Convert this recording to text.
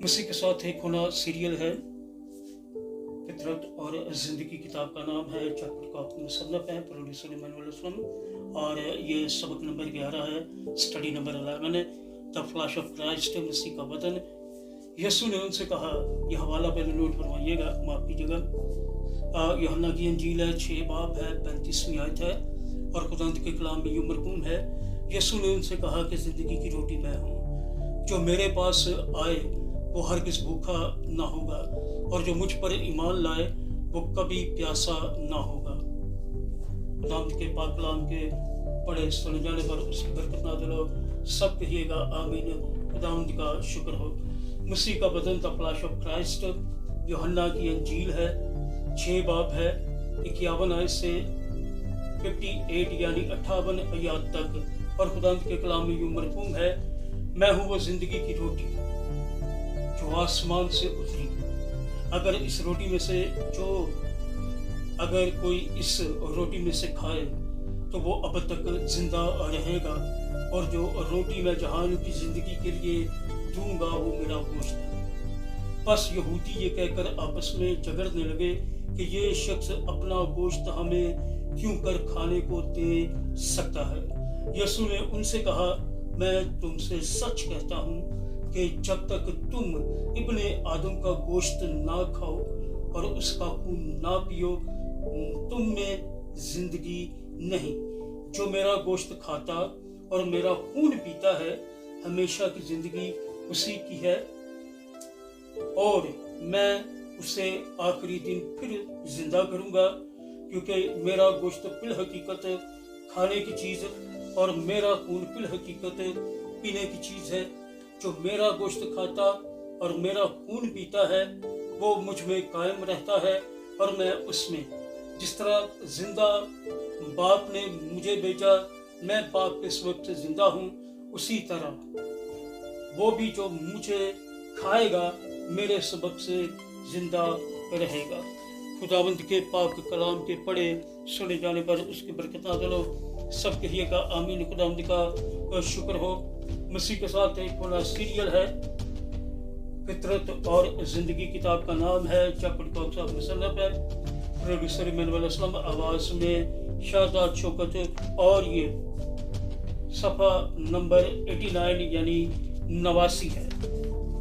मसीह के साथ एक होना सीरियल है। फितरत और ज़िंदगी किताब का नाम है। चैप्टर का मुसन्नफ है प्रोड्यूसर इमानुएल अस्लम और ये सबक नंबर 11 है, स्टडी नंबर 11 है, द फ्लैश ऑफ क्राइस्ट, मसीह का वतन। यीशु ने उनसे कहा, यह हवाला पहले नोट करवाइएगा, माफ़ कीजिएगा। यूहन्ना की इंजील है, 6 बाब है, 35वीं आयत है और खुदावंद के कलाम में यूं मरकूम है। यीशु ने उनसे कहा कि ज़िंदगी की रोटी मैं हूँ, जो मेरे पास आए वो हरगिज़ भूखा ना होगा और जो मुझ पर ईमान लाए वो कभी प्यासा ना होगा। खुदावंद के पाक कलाम के पढ़े सुने जाने पर उसकी बरकत नाज़िल हो। सब कहिएगा आमीन। खुदावंद का शुक्र हो। मसीह का बदन द फ्लैश ऑफ क्राइस्ट, यूहन्ना की इंजील है, 6 बाब है, 51 आयत से 58 यानी 58 आयत तक। और खुदावंद के कलाम में यूं मरकूम है, मैं हूँ वो जिंदगी की रोटी जो आसमान से उतरी। अगर कोई इस रोटी में से खाए तो वो अब तक जिंदा रहेगा, और जो रोटी मैं जहान की जिंदगी के लिए दूंगा वो मेरा गोश्त है। बस यहूदी ये कहकर आपस में झगड़ने लगे कि ये शख्स अपना गोश्त हमें क्यों कर खाने को दे सकता है। यीशु ने उनसे कहा, मैं तुमसे सच कहता हूँ कि जब तक तुम इब्ने आदम का गोश्त ना खाओ और उसका खून ना पियो, तुम में जिंदगी नहीं। जो मेरा गोश्त खाता और मेरा खून पीता है, हमेशा की जिंदगी उसी की है और मैं उसे आखिरी दिन फिर जिंदा करूंगा, क्योंकि मेरा गोश्त फिल हकीकत खाने की चीज और मेरा खून फिल हकीकत पीने की चीज है। जो मेरा गोश्त खाता और मेरा खून पीता है वो मुझ में कायम रहता है और मैं उसमें। जिस तरह जिंदा बाप ने मुझे भेजा, मैं बाप के सबब से जिंदा हूँ, उसी तरह वो भी जो मुझे खाएगा मेरे सबब से जिंदा रहेगा। खुदावंद के पाक कलाम के पढ़े सुने जाने पर उसकी बरकत नाज़िल हो। सब कहिएगा आमीन। खुदावंद का शुक्र हो। मसीह के साथ एक बड़ा सीरियल है। फितरत और ज़िंदगी किताब का नाम है, चैप्टर का मुसन्नफ है, प्रोड्यूसर इमानुएल अस्लम, आवाज़ में शाहजाद शौकत, और ये सफ़ा नंबर 89 यानी 89 है।